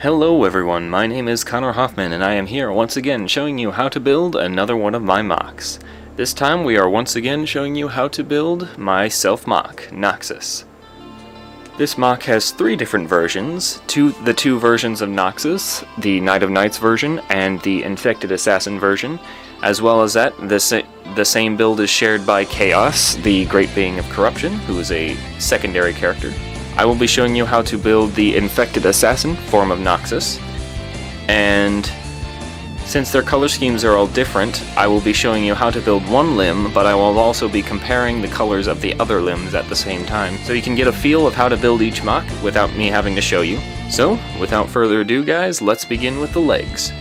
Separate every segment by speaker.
Speaker 1: Hello everyone, my name is Connor Hoffman and I am here once again showing you how to build another one of my mocks. This time we are once again showing you how to build my self-mock, Knoxus. This mock has three different versions, the two versions of Knoxus, the Knight of Knights version and the Infected Assassin version. As well as that, the same build is shared by Chaos, the Great Being of Corruption, who is a secondary character. I will be showing you how to build the Infected Assassin form of Knoxus, and since their color schemes are all different, I will be showing you how to build one limb, but I will also be comparing the colors of the other limbs at the same time, so you can get a feel of how to build each mock without me having to show you. So, without further ado guys, let's begin with the legs.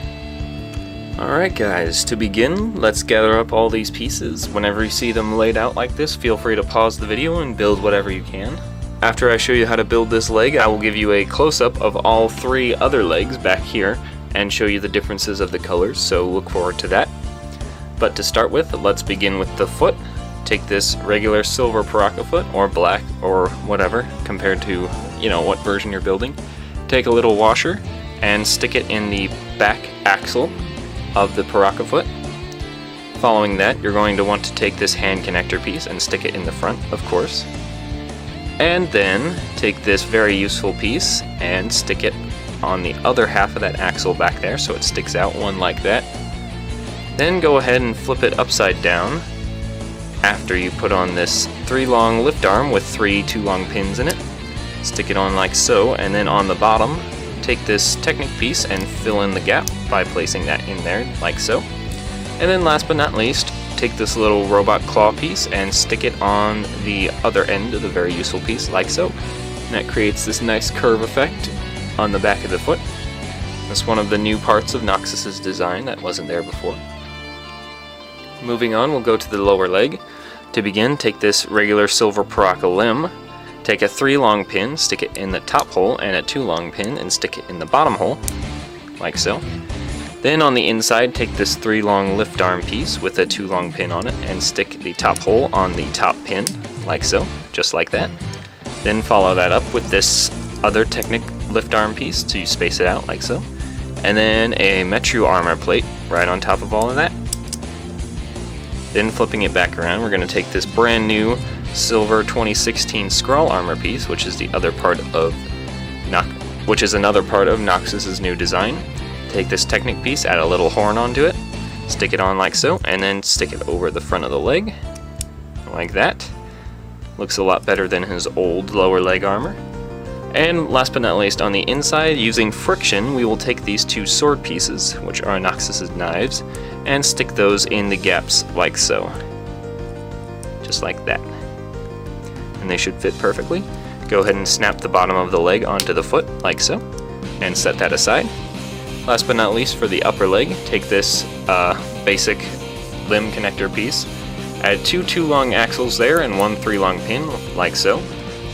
Speaker 1: Alright guys, to begin, let's gather up all these pieces. Whenever you see them laid out like this, feel free to pause the video and build whatever you can. After I show you how to build this leg, I will give you a close-up of all three other legs back here and show you the differences of the colors, so look forward to that. But to start with, let's begin with the foot. Take this regular silver Paraka foot, or black, or whatever, compared to, what version you're building. Take a little washer and stick it in the back axle of the Paraka foot. Following that, you're going to want to take this hand connector piece and stick it in the front, of course. And then take this very useful piece and stick it on the other half of that axle back there so it sticks out one like that. Then go ahead and flip it upside down after you put on this 3-long lift arm with 3 2-long pins in it. Stick it on like so, and then on the bottom take this Technic piece and fill in the gap by placing that in there like so. And then last but not least, take this little robot claw piece and stick it on the other end of the very useful piece, like so. And that creates this nice curve effect on the back of the foot. That's one of the new parts of Knoxus's design that wasn't there before. Moving on, we'll go to the lower leg. To begin, take this regular silver Paraka limb, take a 3-long pin, stick it in the top hole, and a 2-long pin and stick it in the bottom hole, like so. Then on the inside, take this 3-long lift arm piece with a 2-long pin on it and stick the top hole on the top pin, like so, just like that. Then follow that up with this other Technic lift arm piece to space it out, like so. And then a Metru armor plate right on top of all of that. Then flipping it back around, we're going to take this brand new silver 2016 Skrull armor piece, which is another part of Knoxus's new design. Take this Technic piece, add a little horn onto it, stick it on like so, and then stick it over the front of the leg, like that. Looks a lot better than his old lower leg armor. And last but not least, on the inside, using friction, we will take these 2 sword pieces, which are Knoxus's knives, and stick those in the gaps like so. Just like that. And they should fit perfectly. Go ahead and snap the bottom of the leg onto the foot, like so, and set that aside. Last but not least, for the upper leg, take this basic limb connector piece, add 2 2-long axles there and 1 3-long pin, like so.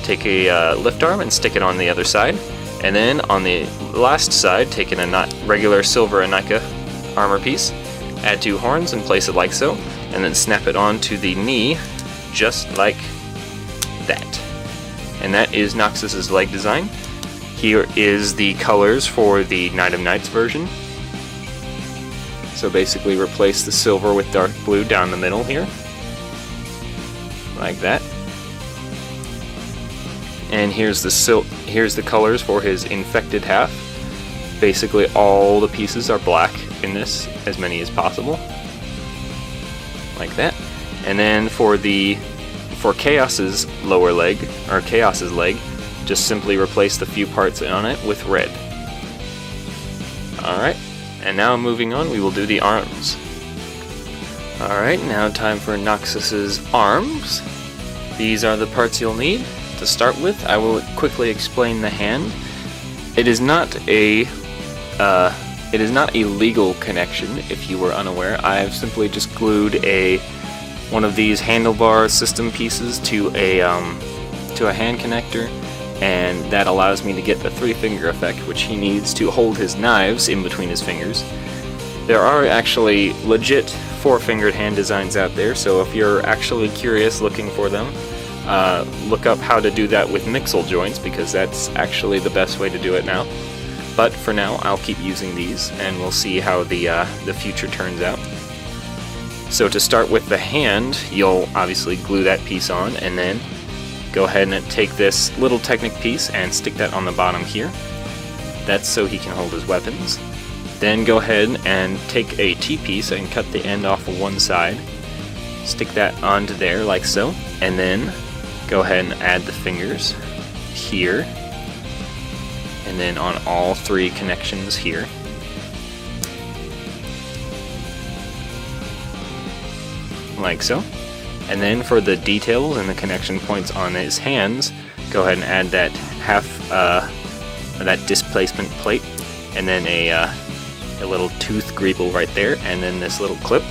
Speaker 1: Take a lift arm and stick it on the other side, and then on the last side, take a regular silver Anika armor piece, add 2 horns and place it like so, and then snap it onto the knee, just like that. And that is Knoxus's leg design. Here is the colors for the Knight of Knights version. So basically replace the silver with dark blue down the middle here. Like that. And here's the colors for his infected half. Basically all the pieces are black in this, as many as possible. Like that. And then for Chaos's lower leg, or Chaos's leg, just simply replace the few parts on it with red. Alright, and now moving on, we will do the arms. Alright, now time for Knoxus's arms. These are the parts you'll need. To start with, I will quickly explain the hand. It is not a legal connection, if you were unaware. I have simply just glued one of these handlebar system pieces to a hand connector, and that allows me to get the 3-finger effect, which he needs to hold his knives in between his fingers. There are actually legit 4-fingered hand designs out there, so if you're actually curious looking for them, look up how to do that with mixel joints, because that's actually the best way to do it now. but for now I'll keep using these, and we'll see how the future turns out. So to start with the hand, you'll obviously glue that piece on, and then go ahead and take this little Technic piece and stick that on the bottom here. That's so he can hold his weapons. Then go ahead and take a T-piece and cut the end off of one side. Stick that onto there like so, and then go ahead and add the fingers here, and then on all three connections here. Like so. And then for the details and the connection points on his hands, go ahead and add that that displacement plate, and then a little tooth greeble right there, and then this little clip.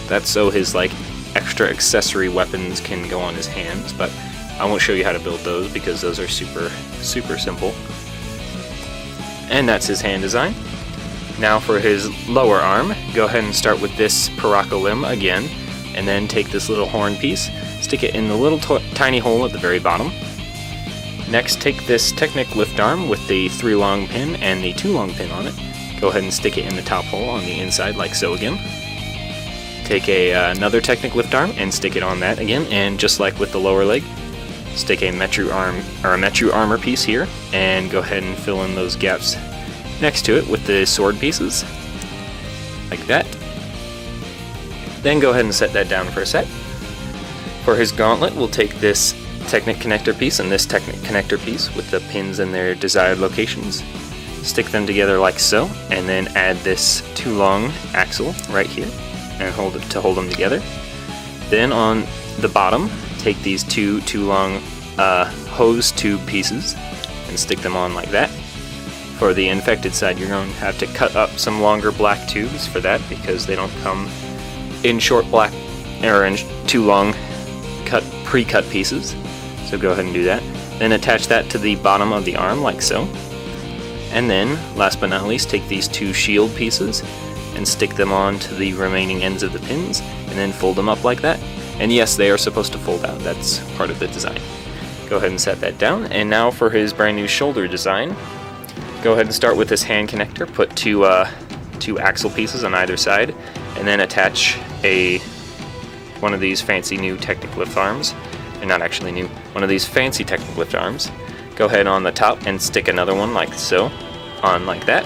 Speaker 1: That's so his like extra accessory weapons can go on his hands, but I won't show you how to build those because those are super simple. And that's his hand design. Now for his lower arm, go ahead and start with this Paraco limb again, and then take this little horn piece, stick it in the little tiny hole at the very bottom. Next, take this Technic lift arm with the 3 long pin and the 2 long pin on it. Go ahead and stick it in the top hole on the inside like so again. Take another Technic lift arm and stick it on that again, and just like with the lower leg, stick a Metru armor piece here, and go ahead and fill in those gaps next to it with the sword pieces, like that. Then go ahead and set that down for a sec. For his gauntlet, we'll take this Technic connector piece and this Technic connector piece with the pins in their desired locations. Stick them together like so, and then add this 2 long axle right here, and hold them together. Then on the bottom, take these two long hose tube pieces and stick them on like that. For the infected side, you're going to have to cut up some longer black tubes for that, because they don't come in short black or in 2 long pre-cut pieces. So go ahead and do that. Then attach that to the bottom of the arm like so. And then, last but not least, take these 2 shield pieces and stick them on to the remaining ends of the pins, and then fold them up like that. And yes, they are supposed to fold out, that's part of the design. Go ahead and set that down. And now for his brand new shoulder design, go ahead and start with this hand connector. Put two axle pieces on either side, and then attach one of these fancy new Technic lift arms. They're not actually new. One of these fancy Technic lift arms. Go ahead on the top and stick another one like so, on like that.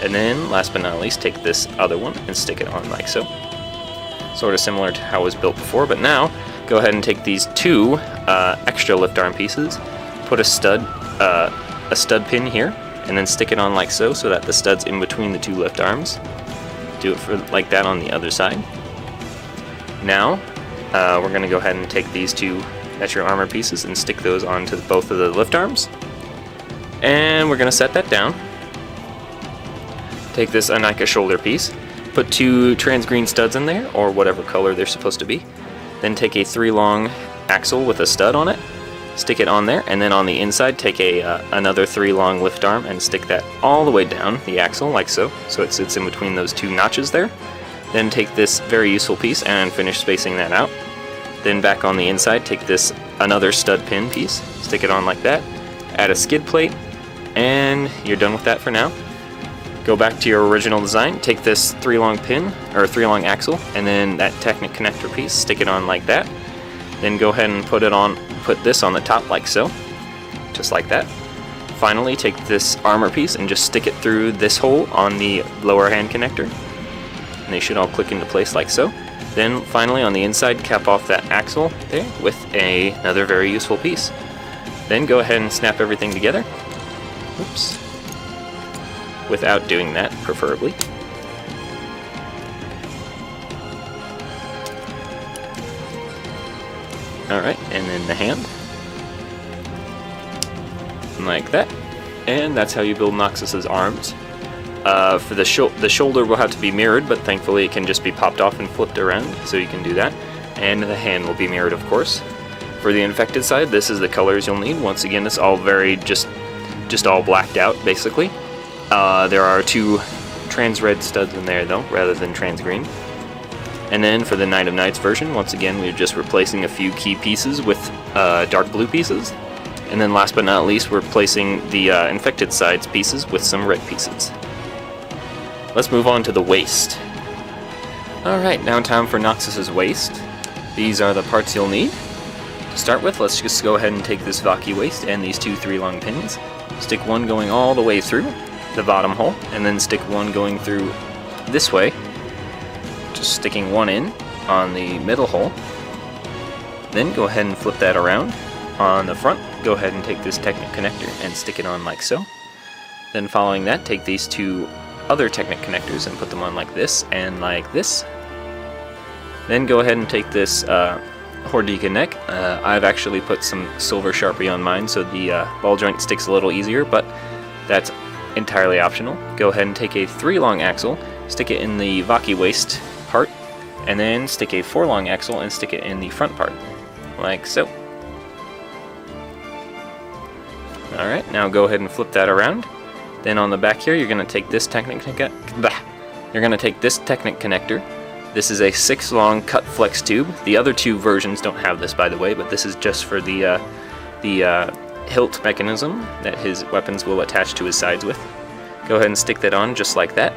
Speaker 1: And then, last but not least, take this other one and stick it on like so. Sort of similar to how it was built before, but now, go ahead and take these 2 extra lift arm pieces, put a stud pin here, and then stick it on like so, so that the stud's in between the 2 lift arms. Do it for like that on the other side. Now, we're going to go ahead and take these 2 Metru armor pieces and stick those onto both of the lift arms. And we're going to set that down. Take this Anika shoulder piece, put 2 transgreen studs in there, or whatever color they're supposed to be. Then take a 3 long axle with a stud on it, stick it on there, and then on the inside take another 3 long lift arm and stick that all the way down the axle like so, so it sits in between those 2 notches there. Then take this very useful piece and finish spacing that out. Then back on the inside, take this another stud pin piece, stick it on like that, add a skid plate, and you're done with that for now. Go back to your original design, take this 3 long pin, or 3 long axle, and then that Technic connector piece, stick it on like that. Then go ahead and put this on the top like so, just like that. Finally, take this armor piece and just stick it through this hole on the lower hand connector, and they should all click into place like so. Then finally on the inside, cap off that axle there with another very useful piece. Then go ahead and snap everything together. Oops. Without doing that, preferably. Alright, and then the hand. Like that. And that's how you build Knoxus's arms. For the shoulder will have to be mirrored, but thankfully it can just be popped off and flipped around, so you can do that. And the hand will be mirrored, of course. For the infected side, this is the colors you'll need. Once again, it's all very just all blacked out, basically. There are 2 trans red studs in there, though, rather than trans green. And then for the Night of Nights version, once again, we're just replacing a few key pieces with dark blue pieces. And then last but not least, we're placing the infected sides pieces with some red pieces. Let's move on to the waist. Alright, now time for Knoxus's waist. These are the parts you'll need. To start with, let's just go ahead and take this Vaki waist and these 2 3-long pins. Stick one going all the way through the bottom hole, and then stick one going through this way. Just sticking one in on the middle hole. Then go ahead and flip that around. On the front, go ahead and take this Technic connector and stick it on like so. Then following that, take these 2 other Technic connectors and put them on like this and like this. Then go ahead and take this Hordika neck. I've actually put some silver Sharpie on mine so the ball joint sticks a little easier, but that's entirely optional. Go ahead and take a 3-long axle, stick it in the Vaki waist part, and then stick a 4-long axle and stick it in the front part, like so. Alright, now go ahead and flip that around. Then on the back here, you're going to take this Technic connector. This is a 6-long cut flex tube. The other 2 versions don't have this, by the way, but this is just for the hilt mechanism that his weapons will attach to his sides with. Go ahead and stick that on just like that.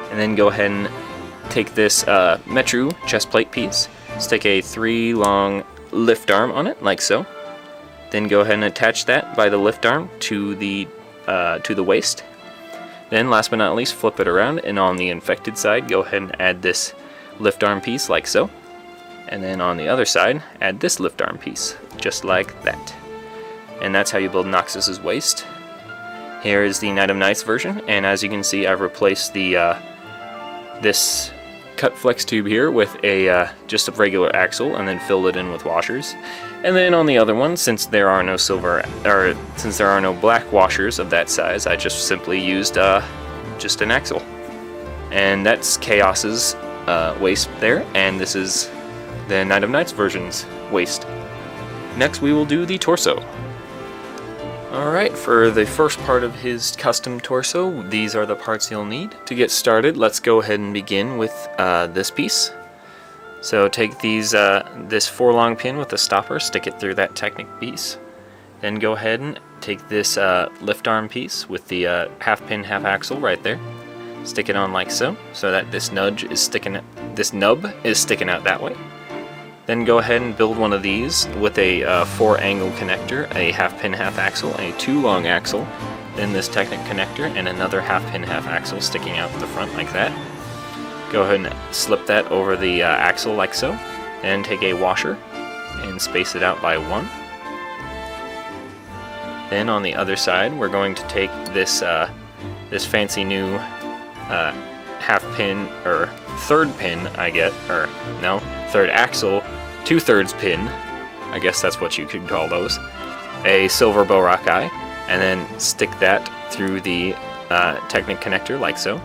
Speaker 1: And then go ahead and take this Metru chest plate piece, stick a 3-long lift arm on it, like so. Then go ahead and attach that by the lift arm to the waist. Then last but not least, flip it around, and on the infected side, go ahead and add this lift arm piece like so. And then on the other side, add this lift arm piece, just like that. And that's how you build Knoxus's waist. Here is the Knight of Knights version, and as you can see, I've replaced the this cut flex tube here with a just a regular axle, and then filled it in with washers. And then on the other one, since there are no black washers of that size, I just simply used just an axle. And that's Chaos's waist there, and this is the Knight of Knights version's waist. Next we will do the torso. Alright, for the first part of his custom torso, these are the parts you'll need. To get started, let's go ahead and begin with this piece. So take these this 4-long pin with a stopper, stick it through that Technic piece. Then go ahead and take this lift arm piece with the half pin, half axle right there. Stick it on like so that this nub is sticking out that way. Then go ahead and build one of these with a 4-angle connector, a half pin, half axle, a 2-long axle, then this Technic connector, and another half pin, half axle sticking out the front like that. Go ahead and slip that over the axle like so, and take a washer and space it out by 1. Then on the other side, we're going to take this this fancy new half pin, or third pin, third axle, 2/3 pin, I guess that's what you could call those, a silver Borakai, and then stick that through the Technic connector like so.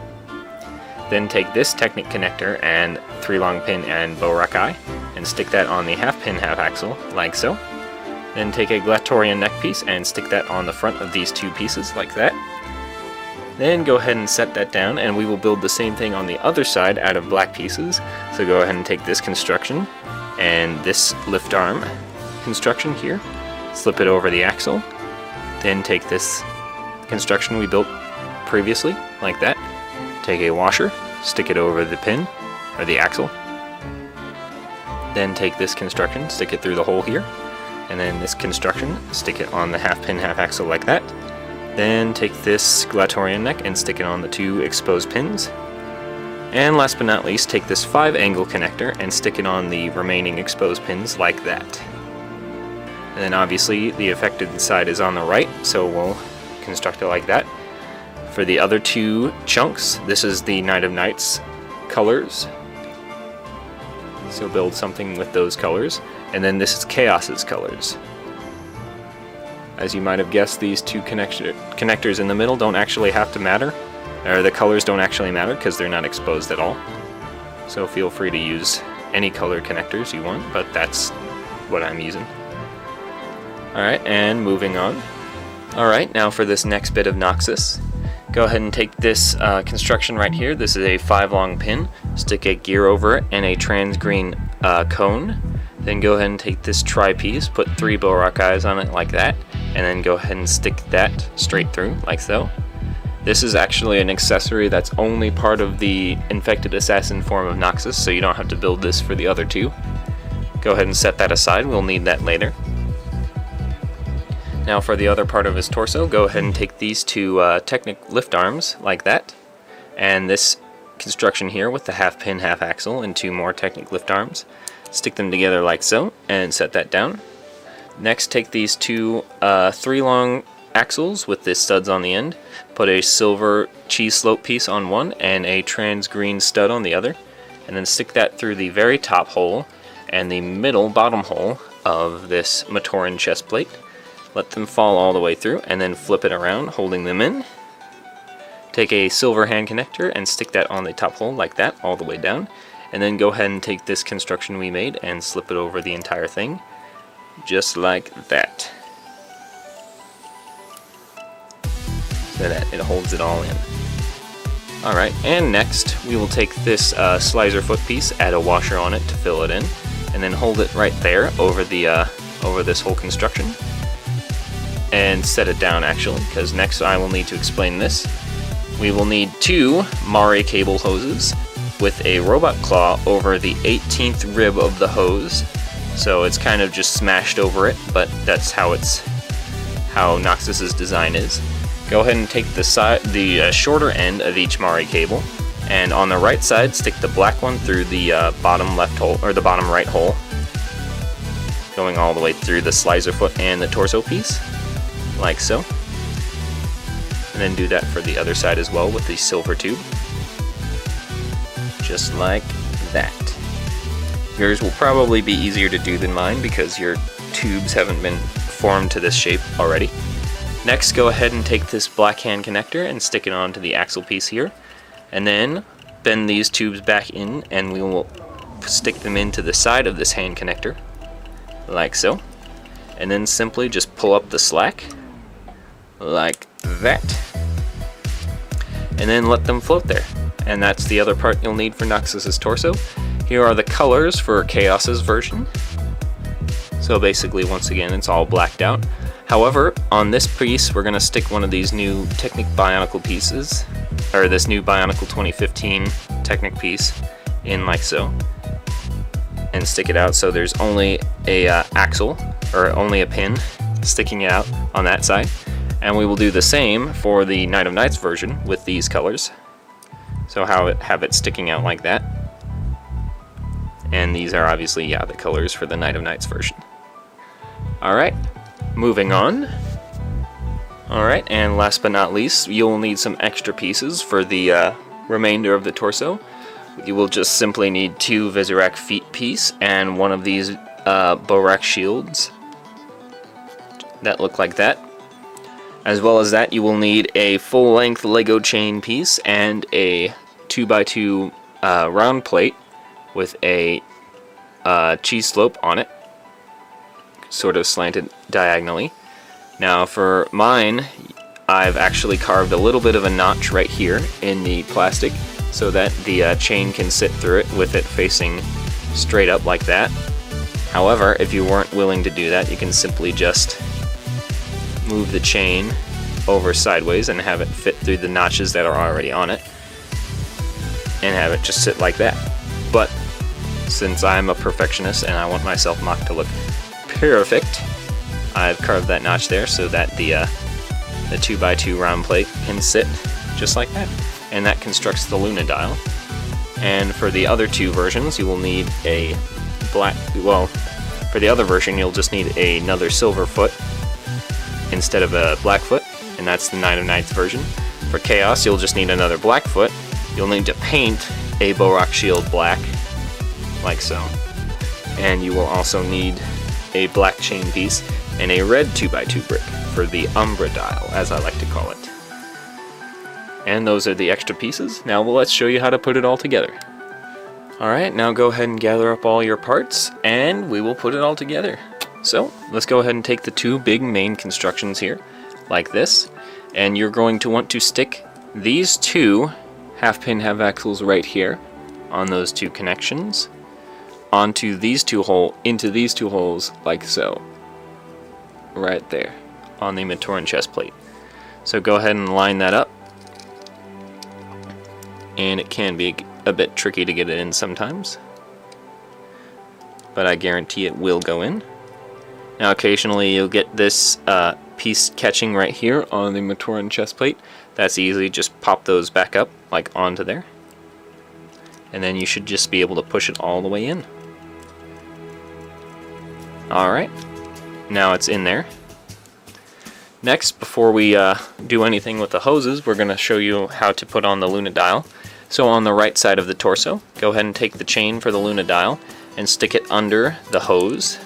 Speaker 1: Then take this Technic connector and 3-long pin and Borakai and stick that on the half pin, half axle like so. Then take a Glatorian neck piece and stick that on the front of these 2 pieces like that. Then go ahead and set that down, and we will build the same thing on the other side out of black pieces. So go ahead and take this construction and this lift arm construction here, slip it over the axle, then take this construction we built previously like that, take a washer, stick it over the pin or the axle, then take this construction, stick it through the hole here, and then this construction, stick it on the half pin, half axle like that. Then take this Glatorian neck and stick it on the 2 exposed pins. And last but not least, take this 5-angle connector and stick it on the remaining exposed pins like that. And then obviously the affected side is on the right, so we'll construct it like that. For the other 2 chunks, this is the Knight of Knights colors. So build something with those colors. And then this is Chaos's colors. As you might have guessed, these 2 connectors in the middle don't actually have to matter, or the colors don't actually matter because they're not exposed at all. So feel free to use any color connectors you want, but that's what I'm using. Alright, and moving on. Alright, now for this next bit of Knoxus. Go ahead and take this construction right here. This is a 5-long pin. Stick a gear over it and a trans-green cone. Then go ahead and take this tri-piece, put 3 Borakais on it like that, and then go ahead and stick that straight through like so. This is actually an accessory that's only part of the infected assassin form of Knoxus, so you don't have to build this for the other two. Go ahead and set that aside, we'll need that later. Now for the other part of his torso, go ahead and take these two Technic lift arms like that, and this construction here with the half pin, half axle, and two more Technic lift arms. Stick them together like so, and set that down. Next, take these two 3 long axles with the studs on the end, put a silver cheese slope piece on one and a trans green stud on the other, and then stick that through the very top hole and the middle bottom hole of this Matoran chest plate. Let them fall all the way through and then flip it around, holding them in. Take a silver hand connector and stick that on the top hole like that all the way down, and then go ahead and take this construction we made and slip it over the entire thing just like that, so that it holds it all in. Alright, and next we will take this slicer foot piece, add a washer on it to fill it in, and then hold it right there over the over this whole construction, and set it down actually, because next I will need to explain this. We will need 2 Mari cable hoses with a robot claw over the 18th rib of the hose, so it's kind of just smashed over it, but that's how Knoxus's design is. Go ahead and take the shorter end of each Mari cable, and on the right side stick the black one through the bottom left hole, or the bottom right hole, going all the way through the slicer foot and the torso piece, like so. And then do that for the other side as well with the silver tube, just like that. Yours will probably be easier to do than mine because your tubes haven't been formed to this shape already. Next, go ahead and take this black hand connector and stick it onto the axle piece here, and then bend these tubes back in, and we will stick them into the side of this hand connector, like so, and then simply just pull up the slack, like that, and then let them float there. And that's the other part you'll need for Knoxus's torso. Here are the colors for Chaos's version. So basically, once again, it's all blacked out. However, on this piece, we're going to stick one of these new Technic Bionicle pieces, or this new Bionicle 2015 Technic piece, in like so, and stick it out so there's only a axle, or only a pin, sticking out on that side. And we will do the same for the Night of Nights version with these colors. So have it sticking out like that. And these are obviously, yeah, the colors for the Night of Nights version. Alright, moving on. Alright, and last but not least, you'll need some extra pieces for the remainder of the torso. You will just simply need 2 Vizirac feet piece and one of these Borak shields that look like that. As well as that, you will need a full-length Lego chain piece and a 2x2 round plate with a cheese slope on it, sort of slanted diagonally. Now for mine, I've actually carved a little bit of a notch right here in the plastic so that the chain can sit through it with it facing straight up like that. However, if you weren't willing to do that, you can simply just move the chain over sideways and have it fit through the notches that are already on it, and have it just sit like that. But since I'm a perfectionist and I want my self mock to look perfect, I've carved that notch there so that the 2x2 round plate can sit just like that, and that constructs the Luna dial. And for the other 2 versions, you will need a black, well, for the other version you'll just need another silver foot instead of a black foot, and that's the Night of Nights version. For Chaos, you'll just need another black foot. You'll need to paint a Borak shield black, like so. And you will also need a black chain piece and a red 2x2 brick for the Umbra dial, as I like to call it. And those are the extra pieces. Now let's show you how to put it all together. Alright, now go ahead and gather up all your parts, and we will put it all together. So, let's go ahead and take the 2 big main constructions here, like this, and you're going to want to stick these 2 half pin, half axles right here on those 2 connections onto these 2 holes, into these 2 holes, like so. Right there. on the Matoran chest plate. So go ahead and line that up. And it can be a bit tricky to get it in sometimes, but I guarantee it will go in. Now occasionally you'll get this piece catching right here on the Matoran chest plate. That's easy, just pop those back up like onto there, and then you should just be able to push it all the way in. Alright, now it's in there. Next, before we do anything with the hoses, we're going to show you how to put on the Lyude. So on the right side of the torso, go ahead and take the chain for the Lyude and stick it under the hose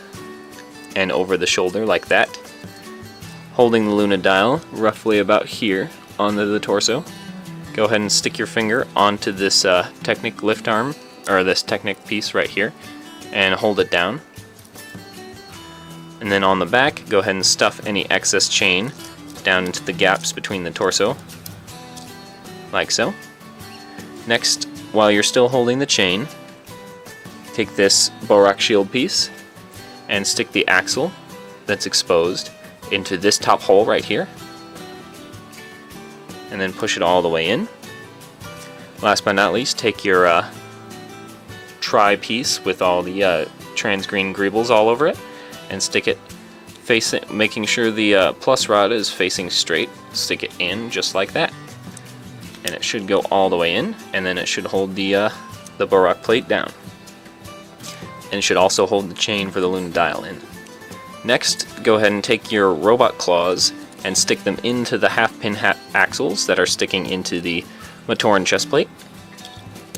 Speaker 1: and over the shoulder like that. Holding the Lyude roughly about here onto the torso, go ahead and stick your finger onto this Technic lift arm, or this Technic piece right here, and hold it down. And then on the back, go ahead and stuff any excess chain down into the gaps between the torso, like so. Next, while you're still holding the chain, take this Borak shield piece and stick the axle that's exposed into this top hole right here, and then push it all the way in. Last but not least, take your tri piece with all the trans green greebles all over it and stick it facing, making sure the plus rod is facing straight. Stick it in just like that, and it should go all the way in, and then it should hold the Borak plate down, and it should also hold the chain for the Lyude in. Next, go ahead and take your robot claws and stick them into the half-pin axles that are sticking into the Matoran chest plate,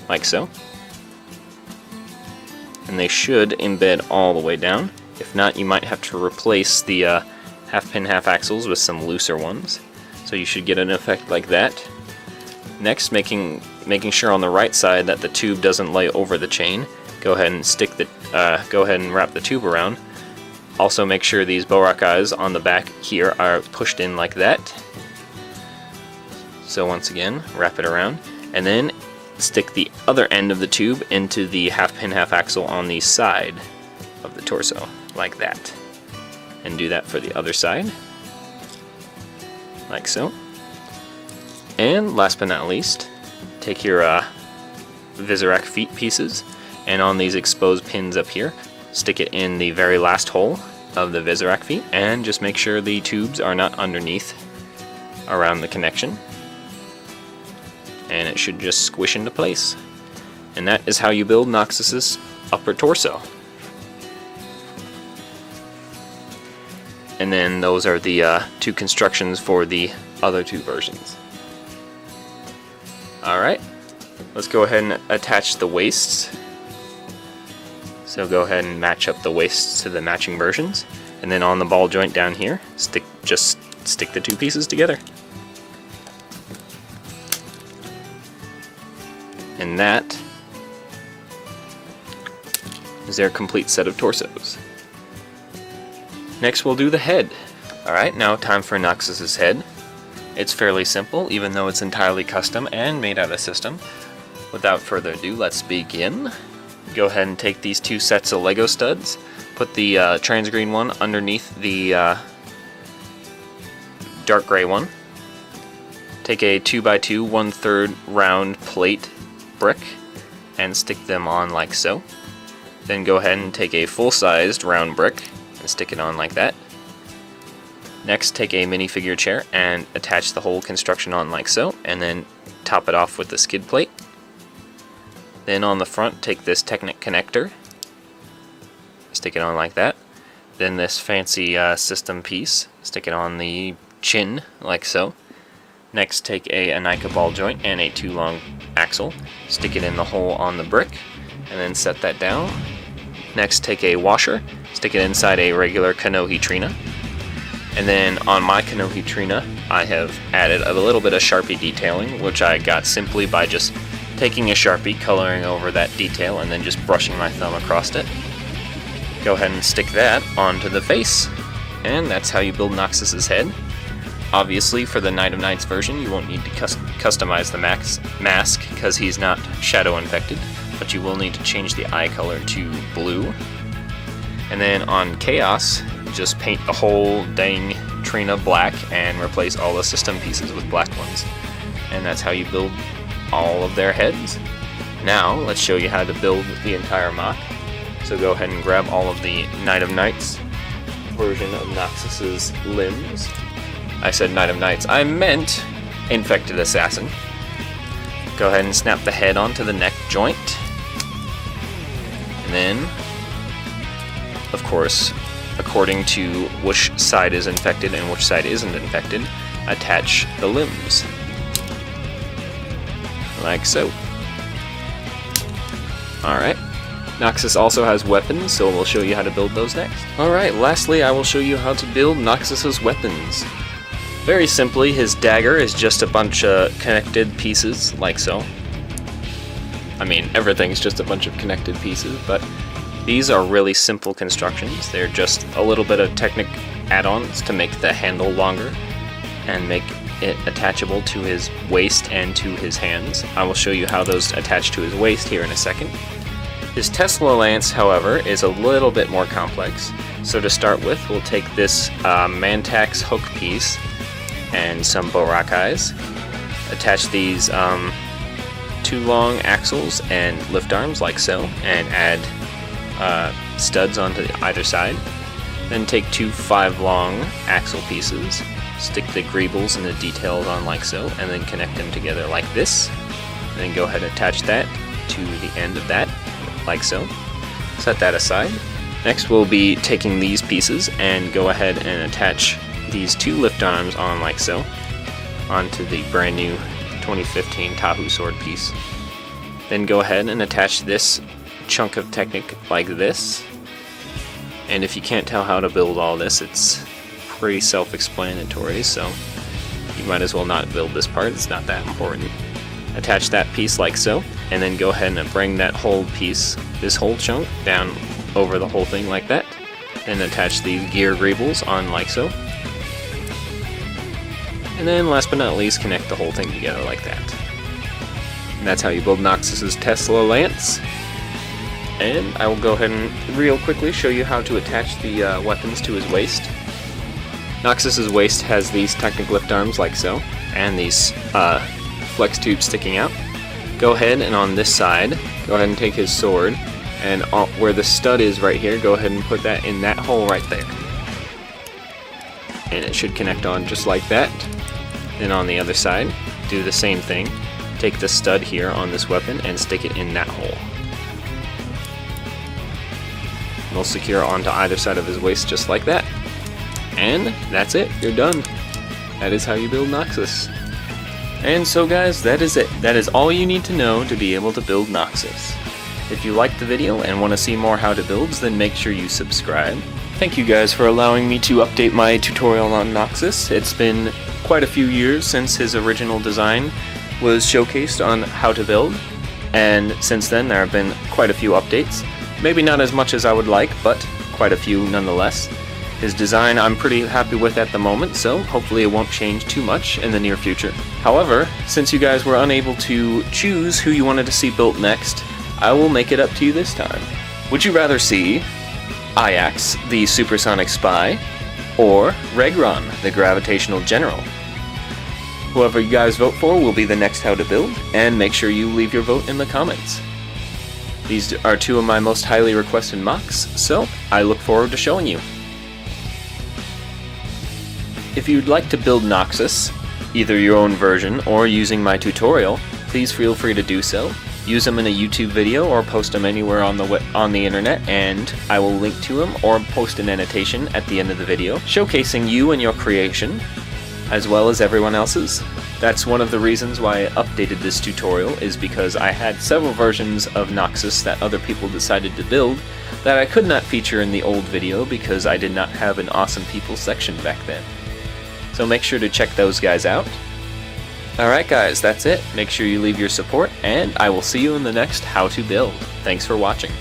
Speaker 1: like so. And they should embed all the way down. If not, you might have to replace the half-pin half-axles with some looser ones. So you should get an effect like that. Next, making sure on the right side that the tube doesn't lay over the chain, go ahead and wrap the tube around. Also make sure these Borak eyes on the back here are pushed in like that. So once again, wrap it around, and then stick the other end of the tube into the half-pin half-axle on the side of the torso, like that. And do that for the other side, like so. And last but not least, take your Visorak feet pieces, and on these exposed pins up here, stick it in the very last hole of the Visorak feet, and just make sure the tubes are not underneath around the connection, and it should just squish into place. And that is how you build Knoxus's upper torso. And then those are the two constructions for the other two versions. Alright, let's go ahead and attach the waists. So go ahead and match up the waists to the matching versions, and then on the ball joint down here, just stick the two pieces together. And that is their complete set of torsos. Next we'll do the head. Alright, now time for Knoxus's head. It's fairly simple, even though it's entirely custom and made out of system. Without further ado, let's begin. Go ahead and take these two sets of Lego studs, put the trans green one underneath the dark gray one. Take a 2x2 1/3 round plate brick and stick them on like so. Then go ahead and take a full-sized round brick and stick it on like that. Next, take a minifigure chair and attach the whole construction on like so, and then top it off with the skid plate. Then on the front, take this Technic connector, stick it on like that. Then this fancy system piece, stick it on the chin like so. Next, take a Anika ball joint and a 2-long axle, stick it in the hole on the brick, and then set that down. Next, take a washer, stick it inside a regular Kanohi Trina. And then on my Kanohi Trina, I have added a little bit of Sharpie detailing, which I got simply by just taking a Sharpie, coloring over that detail, and then just brushing my thumb across it. Go ahead and stick that onto the face, and that's how you build Knoxus's head. Obviously, for the Night of Nights version, you won't need to customize the mask because he's not shadow infected, but you will need to change the eye color to blue. And then on Chaos, just paint the whole dang Trina black and replace all the system pieces with black ones. And that's how you build all of their heads. Now, let's show you how to build the entire mock. So go ahead and grab all of the Knight of Knights version of Knoxus's limbs. I said Knight of Knights, I meant Infected Assassin. Go ahead and snap the head onto the neck joint. And then, of course, according to which side is infected and which side isn't infected, attach the limbs. Like so. Alright. Knoxus also has weapons, so we'll show you how to build those next. Alright, lastly I will show you how to build Knoxus's weapons. Very simply, his dagger is just a bunch of connected pieces, like so. I mean, everything's just a bunch of connected pieces, but these are really simple constructions. They're just a little bit of Technic add-ons to make the handle longer and make it attachable to his waist and to his hands. I will show you how those attach to his waist here in a second. His Tesla lance, however, is a little bit more complex. So to start with, we'll take this Mantax hook piece and some Borakais, attach these 2 long axles and lift arms like so, and add studs onto either side. Then take 2 5 long axle pieces, stick the greebles and the details on like so, and then connect them together like this. And then go ahead and attach that to the end of that, like so. Set that aside. Next we'll be taking these pieces and go ahead and attach these 2 lift arms on like so, onto the brand new 2015 Tahu sword piece. Then go ahead and attach this chunk of Technic like this. And if you can't tell how to build all this, it's pretty self-explanatory, so you might as well not build this part, it's not that important. Attach that piece like so, and then go ahead and bring that whole piece, this whole chunk, down over the whole thing like that. And attach these gear greebles on like so. And then last but not least, connect the whole thing together like that. And that's how you build Knoxus's Tesla lance. And I will go ahead and real quickly show you how to attach the weapons to his waist. Knoxus's waist has these Technic lift arms like so, and these flex tubes sticking out. Go ahead and on this side, go ahead and take his sword, and where the stud is right here, go ahead and put that in that hole right there. And it should connect on just like that. Then on the other side, do the same thing. Take the stud here on this weapon and stick it in that hole. We'll secure onto either side of his waist just like that. And that's it, you're done. That is how you build Knoxus. And so guys, that is it. That is all you need to know to be able to build Knoxus. If you liked the video and want to see more how to builds, then make sure you subscribe. Thank you guys for allowing me to update my tutorial on Knoxus. It's been quite a few years since his original design was showcased on how to build, and since then there have been quite a few updates. Maybe not as much as I would like, but quite a few nonetheless. His design I'm pretty happy with at the moment, so hopefully it won't change too much in the near future. However, since you guys were unable to choose who you wanted to see built next, I will make it up to you this time. Would you rather see Ajax, the supersonic spy, or Regron, the gravitational general? Whoever you guys vote for will be the next how to build, and make sure you leave your vote in the comments. These are 2 of my most highly requested mocks, so I look forward to showing you. If you'd like to build Knoxus, either your own version or using my tutorial, please feel free to do so. Use them in a YouTube video or post them anywhere on the internet, and I will link to them or post an annotation at the end of the video showcasing you and your creation, as well as everyone else's. That's one of the reasons why I updated this tutorial, is because I had several versions of Knoxus that other people decided to build that I could not feature in the old video because I did not have an awesome people section back then. So make sure to check those guys out. Alright guys, that's it. Make sure you leave your support, and I will see you in the next How to Build. Thanks for watching.